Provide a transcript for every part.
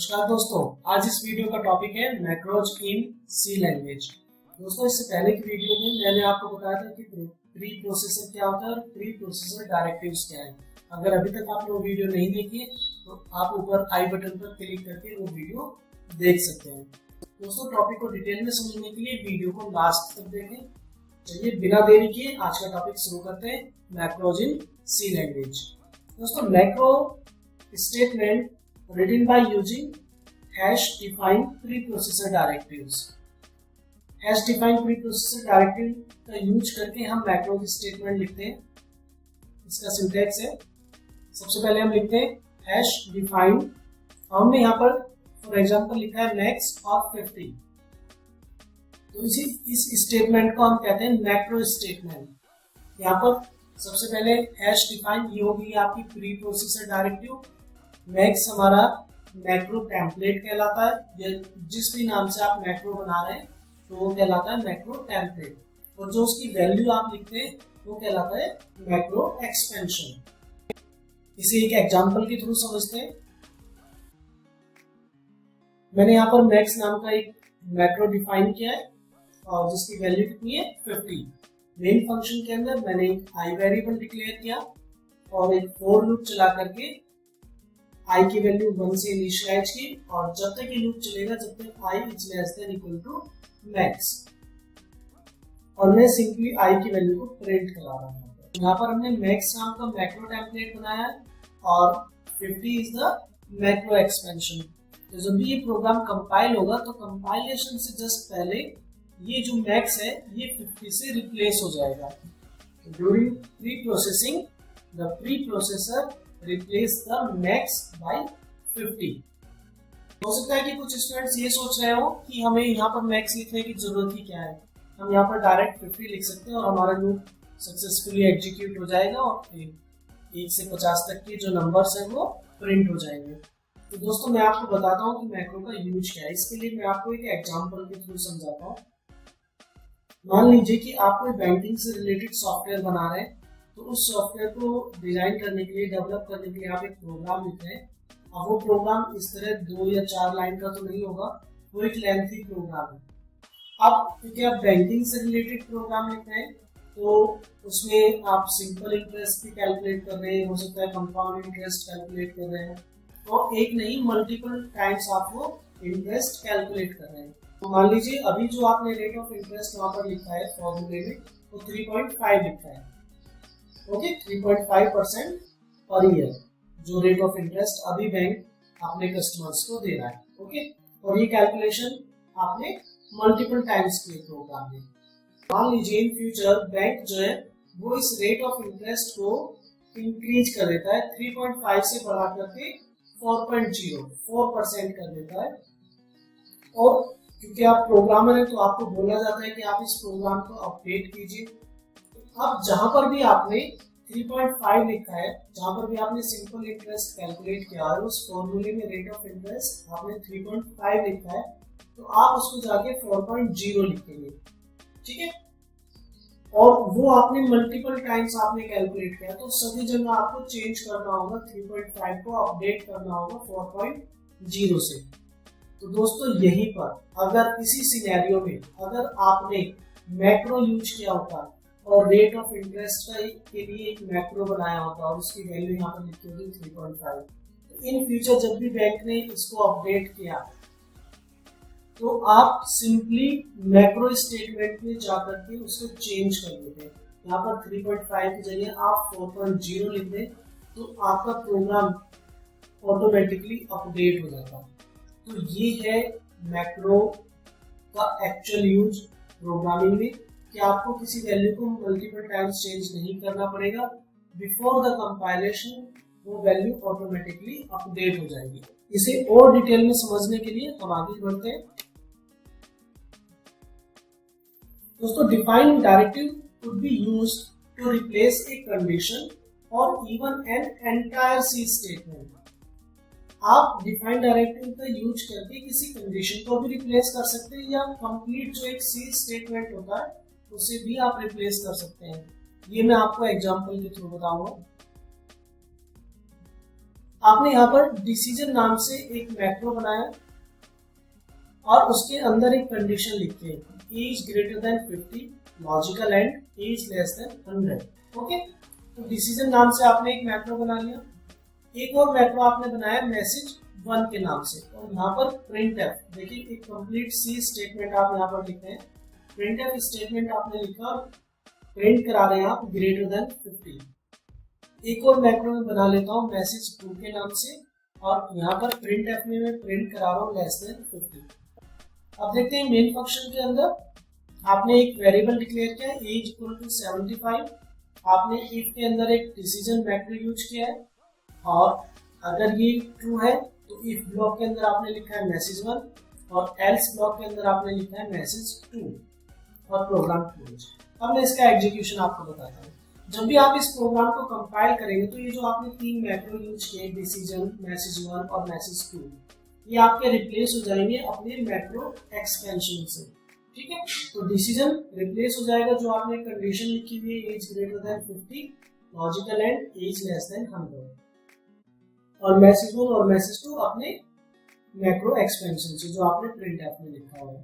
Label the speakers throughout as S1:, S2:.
S1: नमस्कार दोस्तों, आज इस वीडियो का टॉपिक है मैक्रोज इन सी लैंग्वेज। दोस्तों, इससे पहले की वीडियो में मैंने आपको बताया था कि प्री प्रोसेसर क्या होता है और प्री प्रोसेसर डायरेक्टिव्स क्या है। अगर अभी तक आपने वो वीडियो नहीं देखी है तो आप ऊपर आई बटन पर क्लिक करके वो वीडियो देख सकते हैं। दोस्तों, टॉपिक को डिटेल में समझने के लिए वीडियो को लास्ट तक देखें। चलिए बिना देरी किए आज का टॉपिक शुरू करते हैं, मैक्रोज इन सी लैंग्वेज। दोस्तों, macro statement written by using hash defined preprocessor directives। hash defined preprocessor directive का यूज करके हम मैक्रो स्टेटमेंट लिखते हैं। इसका सिंटैक्स है, सबसे पहले हम लिखते हैं hash defined। हमने यहाँ पर फॉर एग्जांपल लिखा है मैक्स और 50, तो इस स्टेटमेंट को हम कहते हैं मैक्रो स्टेटमेंट। यहाँ पर सबसे पहले hash defined ये होगी आपकी प्री प्रोसेसर डायरेक्टिव। मैक्स हमारा मैक्रो टेम्पलेट कहलाता है, जिस भी नाम से आप मैक्रो बना रहे हैं तो वो कहलाता है मैक्रो टेम्पलेट, और जो उसकी वैल्यू आप लिखते हैं वो कहलाता है मैक्रो एक्सपेंशन। इसे एक एग्जांपल के थ्रू समझते हैं। मैंने यहाँ पर मैक्स नाम का एक मैक्रो डिफाइन किया है और जिसकी वैल्यू कितनी है 50। मेन फंक्शन के अंदर मैंने एक आई वेरिएबल डिक्लेयर किया और एक फॉर लूप चला करके आई की वैल्यू 1 से इनिशियलाइज की, और जब तक ये लूप चलेगा जब तक I is less than equal to max, और मैं सिंपली आई की वैल्यू को प्रिंट करा रहा हूँ। यहाँ पर हमने मैक्स नाम का मैक्रो टेम्पलेट बनाया है और 50 इज द मैक्रो एक्सपेंशन। तो जब भी ये प्रोग्राम कंपाइल होगा तो कंपाइलेशन से जस्ट पहले ये जो मैक्स है ये 50 से रिप्लेस हो जाएगा। During pre processing the pre processor replace the max by 50। हो सकता है कि कुछ स्टूडेंट्स ये सोच रहे हो कि हमें यहाँ पर मैक्स लिखने की जरूरत ही क्या है, हम यहाँ पर डायरेक्ट 50 लिख सकते हैं और हमारा लूप सक्सेसफुली एग्जीक्यूट हो जाएगा और 1 से 50 तक के जो नंबर्स हैं वो प्रिंट हो जाएंगे। तो दोस्तों, मैं आपको बताता हूँ कि मैक्रो का यूज क्या है। इसके लिए मैं आपको एक एग्जाम्पल के थ्रू समझाता हूँ। मान लीजिए कि आप कोई बैंकिंग से रिलेटेड सॉफ्टवेयर बना रहे हैं, तो उस सॉफ्टवेयर को डिजाइन करने के लिए, डेवलप करने के लिए आप एक प्रोग्राम लिख रहे हैं। अब वो प्रोग्राम इस तरह 2 या 4 लाइन का तो नहीं होगा, वो एक लेंथी प्रोग्राम है। अब क्योंकि आप बैंकिंग से रिलेटेड प्रोग्राम लिख रहे हैं तो उसमें आप सिंपल इंटरेस्ट भी कैलकुलेट कर रहे हैं, हो सकता है कंपाउंड इंटरेस्ट कैलकुलेट कर रहे हैं, तो एक नहीं मल्टीपल टाइम्स आप वो इंटरेस्ट कैलकुलेट कर रहे हैं। तो मान लीजिए अभी जो आपने रेट ऑफ इंटरेस्ट वहां पर लिखा है फॉर्मूले में, वो 3.5 लिखा है। ओके, 3.5% पर ईयर जो रेट ऑफ इंटरेस्ट अभी बैंक अपने कस्टमर्स को दे रहा है। ओके, और ये कैलकुलेशन आपने मल्टीपल टाइम्स किए प्रोग्राम में। मान लीजिए इन फ्यूचर बैंक जो है वो इस रेट ऑफ इंटरेस्ट को इंक्रीज कर देता है, 3.5 से बढ़ा करके 4% कर देता है। और क्योंकि आप प्रोग्रामर है तो आपको बोला जाता है कि आप इस प्रोग्राम को अपडेट कीजिए। अब जहां पर भी आपने 3.5 लिखा है, जहां पर भी आपने सिंपल इंटरेस्ट कैलकुलेट किया है, उस फॉर्मूले में रेट ऑफ इंटरेस्ट आपने 3.5 लिखा है, तो आप उसको जाके 4.0 लिखेंगे। ठीक है, और वो आपने मल्टीपल टाइम्स आपने कैलकुलेट किया, तो सभी जगह आपको चेंज करना होगा, 3.5 को अपडेट करना होगा 4.0 से। तो दोस्तों, यहीं पर अगर इसी सिनेरियो में अगर आपने मैक्रो यूज किया होता और रेट ऑफ इंटरेस्ट के लिए एक मैक्रो बनाया होता और उसकी वैल्यू यहाँ पर लिखी होगी 3.5, तो इन फ्यूचर जब भी बैंक ने इसको अपडेट किया तो आप सिंपली मैक्रो स्टेटमेंट में जाकर के उसको चेंज कर देते। यहाँ पर 3.5 की जगह आप 4.0 लिख दें तो आपका प्रोग्राम ऑटोमेटिकली अपडेट हो जाता। तो ये है मैक्रो का एक्चुअल यूज प्रोग्रामिंग में, कि आपको किसी वैल्यू को मल्टीपल टाइम्स चेंज नहीं करना पड़ेगा। बिफोर द कंपाइलेशन वो वैल्यू ऑटोमेटिकली अपडेट हो जाएगी। इसे और डिटेल में समझने के लिए हम आगे बढ़ते हैं। दोस्तों, defined directive could be used to replace a condition और even an entire C statement. आप डिफाइंड डायरेक्टिव का यूज करके किसी कंडीशन को भी रिप्लेस कर सकते हैं, या कंप्लीट जो एक सी स्टेटमेंट होता है उसे भी आप रिप्लेस कर सकते हैं। ये मैं आपको एग्जांपल के थ्रू बताऊंगा। आपने यहाँ पर डिसीजन नाम से एक मैक्रो बनाया और उसके अंदर एक कंडीशन लिखी है, A is greater than 50, logical and A is less than 100। Okay, तो डिसीजन नाम से आपने एक मैक्रो बना लिया। एक और मैक्रो आपने बनाया मैसेज 1 के नाम से, और यहाँ पर प्रिंट एफ, देखिए एक कंप्लीट सी स्टेटमेंट आप यहाँ पर लिखते हैं। प्रिंट एफ स्टेटमेंट आपने लिखा, प्रिंट करा रहे हैं आप ग्रेटर देन 50। एक और मैक्रो में बना लेता हूँ मैसेज 2 के नाम से, और यहाँ पर प्रिंट एफ में मैं प्रिंट करा रहा हूँ लेस देन 50। अब देखते हैं मेन फंक्शन के अंदर आपने एक वेरिएबल डिक्लेयर किया ए इज इक्वल टू 75। आपने इफ के अंदर एक डिसीजन मैक्रो यूज किया है, और अगर ये ट्रू है तो इफ ब्लॉक के अंदर आपने लिखा है मैसेज 1 और एल्स ब्लॉक के अंदर आपने लिखा है मैसेज 2 और प्रोग्राम क्लोज। अब मैं इसका एग्जीक्यूशन आपको बताता हूँ। जब भी आप इस प्रोग्राम को कंपाइल करेंगे तो ये जो आपने 3 मैक्रो यूज किए, डिसीजन, मैसेज 1 और मैसेज 2, ये आपके रिप्लेस हो जाएंगे अपने मैक्रो एक्सपेंशन से। ठीक है, तो डिसीजन रिप्लेस हो जाएगा जो आपने कंडीशन लिखी हुई है age greater than 50, logical and age less than 100, और मैसेज 1 और मैसेज 2 अपने मैक्रो एक्सपेंशन से जो आपने प्रिंट ऐप में लिखा हुआ है।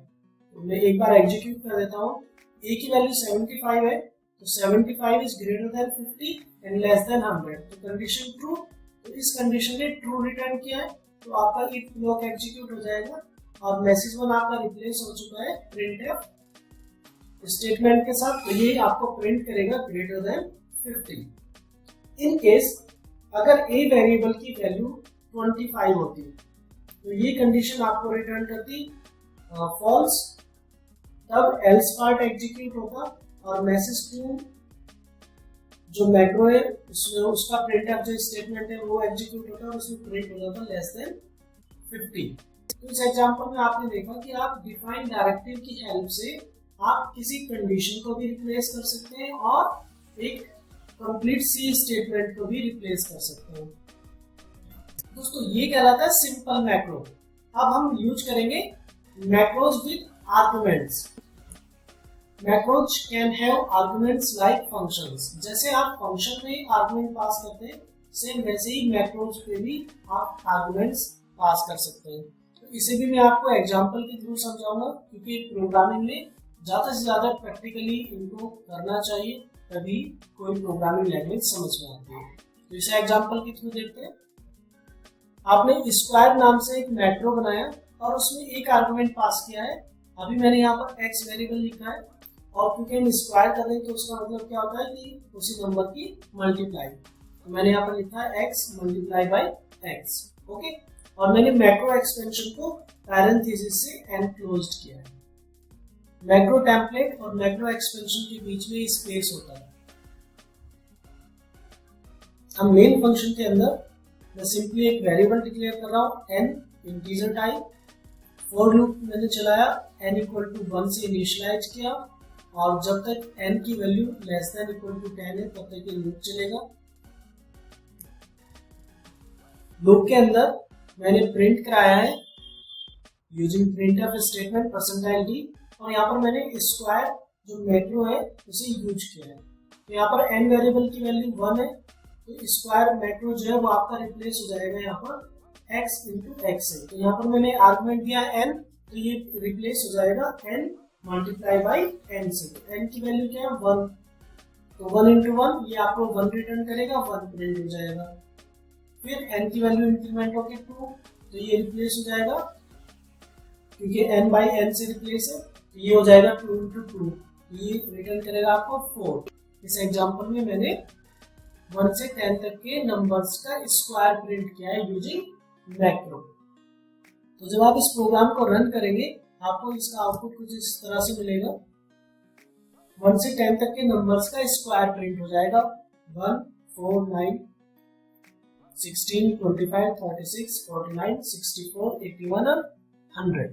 S1: तो मैं एक बार एग्जीक्यूट कर देता हूँ। ए की वैल्यू 75 है, तो 75 is greater than 50 and less than 100, तो कंडीशन ट्रू। तो इस कंडीशन ने ट्रू रिटर्न किया है, तो आपका इफ ब्लॉक एग्जीक्यूट हो जाएगा और मैसेज 1 आपका रिप्लेस हो चुका है प्रिंट एफ स्टेटमेंट के साथ, तो ये आपको प्रिंट करेगा ग्रेटर देन 50। इन केस अगर ए वेरिएबल की वैल्यू 25 होती तो ये कंडीशन आपको रिटर्न करती फॉल्स, तब एल्स पार्ट एग्जीक्यूट होगा और मैसेज 2 जो मैक्रो है उसमें उसका प्रिंट एफ जो स्टेटमेंट है वो एग्जीक्यूट होता है और उसमें प्रिंट हो जाता है लेस देन 50। तो इस एग्जांपल में आपने देखा कि आप डिफाइन डायरेक्टिव की हेल्प से आप किसी कंडीशन को भी रिप्लेस कर सकते हैं और एक कंप्लीट सी स्टेटमेंट को भी रिप्लेस कर सकते हैं। दोस्तों ये कहलाता है सिंपल मैक्रो। अब हम यूज करेंगे macros with arguments. Macros can have arguments like functions. जैसे आप फंक्शन में आर्गुमेंट पास करते हैं, सेम वैसे ही मैक्रोज पे भी आप आर्गुमेंट्स पास कर सकते हैं। तो इसे भी मैं आपको एग्जांपल के थ्रू समझाऊंगा, क्योंकि प्रोग्रामिंग में ज्यादा से ज्यादा प्रैक्टिकली इनको करना चाहिए, तभी कोई प्रोग्रामिंग लैंग्वेज समझ में आती है। तो इसे एग्जांपल के थ्रू देखते हैं। आपने स्क्वायर नाम से एक मैक्रो बनाया और उसमें एक आर्गुमेंट पास किया है। अभी मैंने यहाँ पर एक्स वेरिएबल लिखा है, और क्योंकि हम स्क्वायर कर रहे हैं तो उसका मतलब क्या होता है कि उसी नंबर की मल्टीप्लाई। तो मैंने यहाँ पर लिखा है x multiply by x. Okay, और मैंने मैक्रो एक्सपेंशन को पैरेंथेसिस से एनक्लोज्ड किया है। मैक्रो टेम्पलेट और मैक्रो एक्सपेंशन के बीच में स्पेस होता है। हम मेन फंक्शन के अंदर मैं सिंपली एक वेरिएबल डिक्लेयर कर रहा हूँ n integer type. For loop मैंने चलाया, n इक्वल टू 1 से इनिशियलाइज किया, और जब तक n की value less than equal to 10 है तब तक ये लूप चलेगा। लूप के अंदर मैंने प्रिंट कराया है यूजिंग प्रिंटफ स्टेटमेंट %d, और यहाँ पर मैंने स्क्वायर जो मैक्रो है उसे यूज किया है। तो यहाँ पर n वेरिएबल की वैल्यू 1 है, तो स्क्वायर मैक्रो जो है वो आपका रिप्लेस हो जाएगा यहाँ पर x इंटू एक्स से। तो यहाँ पर मैंने आर्गुमेंट दिया n, तो ये रिप्लेस हो जाएगा n मल्टीप्लाई बाई n से। तो n की वैल्यू क्या है 1, तो 1 इंटू 1 ये आपको 1 रिटर्न करेगा, 1 प्रिंट हो जाएगा। फिर n की वैल्यू इंक्रीमेंट होकर 2, तो ये रिप्लेस हो जाएगा क्योंकि n बाई n से रिप्लेस है, तो ये हो जाएगा 2 इंटू 2, ये रिटर्न करेगा आपको 4। इस एग्जाम्पल में मैंने 1 से 10 तक के नंबर्स का स्क्वायर प्रिंट किया है यूजिंग मैक्रो। तो जब आप इस प्रोग्राम को रन करेंगे आपको इसका आउटपुट कुछ इस तरह से मिलेगा। 1 से 10 तक के नंबर्स का स्क्वायर प्रिंट हो जाएगा। 1, 4, 9, 16, 25, 36, 49, 64, 81 और 100।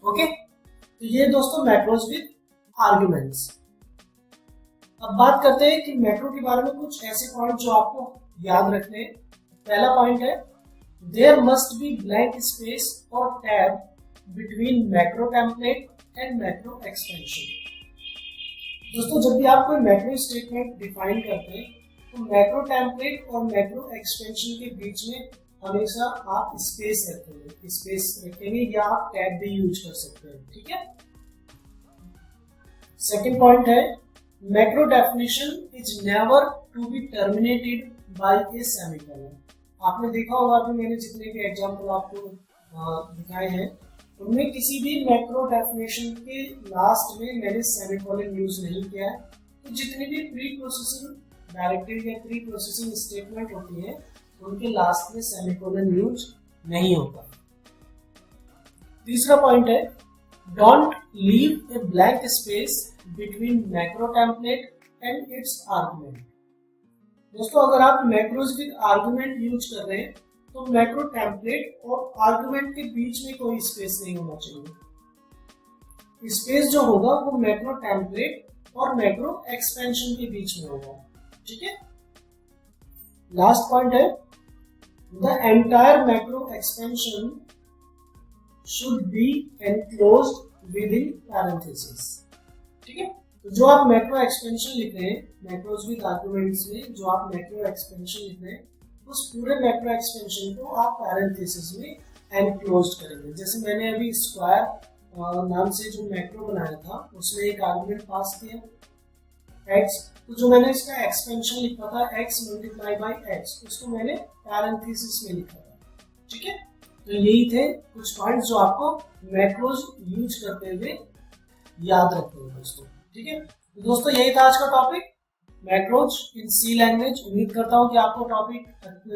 S1: ओके, तो ये दोस्तों मैक्रोज विद आर्गुमेंट्स। अब बात करते हैं कि मैक्रो के बारे में कुछ ऐसे पॉइंट जो आपको याद रखने हैं। पहला पॉइंट है there must be blank space और tab between macro template and macro expansion. दोस्तों जब भी आप कोई मैक्रो स्टेटमेंट डिफाइन करते हैं तो मैक्रो टेम्पलेट और मैक्रो एक्सपेंशन के बीच में हमेशा आप स्पेस रखेंगे या आप टैब भी यूज कर सकते हैं, ठीक है। सेकेंड पॉइंट है macro definition is never to be terminated by a semicolon. आपने देखा होगा कि मैंने जितने भी एग्जांपल आपको दिखाए हैं उनमें किसी भी मैक्रो डेफिनेशन के लास्ट में मैंने सेमीकोलन यूज नहीं किया है। तो जितनी भी प्री प्रोसेसिंग डायरेक्टरी या प्री प्रोसेसिंग स्टेटमेंट होती है उनके लास्ट में सेमीकोलन यूज नहीं होता। तीसरा पॉइंट है don't leave a blank space between macro template and it's argument. दोस्तों अगर आप मैक्रोज विद आर्गुमेंट यूज कर रहे हैं तो मैक्रो टेम्पलेट और आर्गुमेंट के बीच में कोई स्पेस नहीं होना चाहिए। स्पेस जो होगा वो मैक्रो टेम्पलेट और मैक्रो एक्सपेंशन के बीच में होगा, ठीक है। लास्ट पॉइंट है the entire macro expansion should be enclosed with in parenthesis, ठीक है। तो जो आप मैक्रो एक्सपेंशन लिख रहे हैं मैक्रोज विद आर्गुमेंट्स में जो आप मैक्रो एक्सपेंशन लिख रहे हैं उस पूरे मैक्रो एक्सपेंशन को आप पैरेंथेसिस में एनक्लोज्ड करेंगे। जैसे मैंने अभी स्क्वायर नाम से जो मैक्रो बनाया था उसमें एक आर्गुमेंट पास किया x, तो जो मैंने इसका एक्सपेंशन लिखा था x मल्टीप्लाई बाई x उसको मैंने पैरेंथेसिस में लिखा था, ठीक है। तो यही थे कुछ पॉइंट्स जो आपको मैक्रोज यूज करते हुए याद रखते हैं दोस्तों, ठीक है। तो दोस्तों यही था आज का टॉपिक मैक्रोज इन सी लैंग्वेज। उम्मीद करता हूँ कि आपको टॉपिक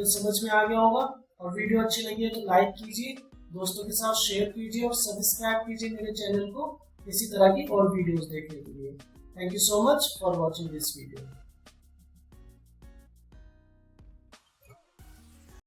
S1: समझ में आ गया होगा और वीडियो अच्छी लगी है तो लाइक कीजिए, दोस्तों के साथ शेयर कीजिए और सब्सक्राइब कीजिए मेरे चैनल को इसी तरह की और वीडियोस देखने के लिए। Thank you so much for watching this video.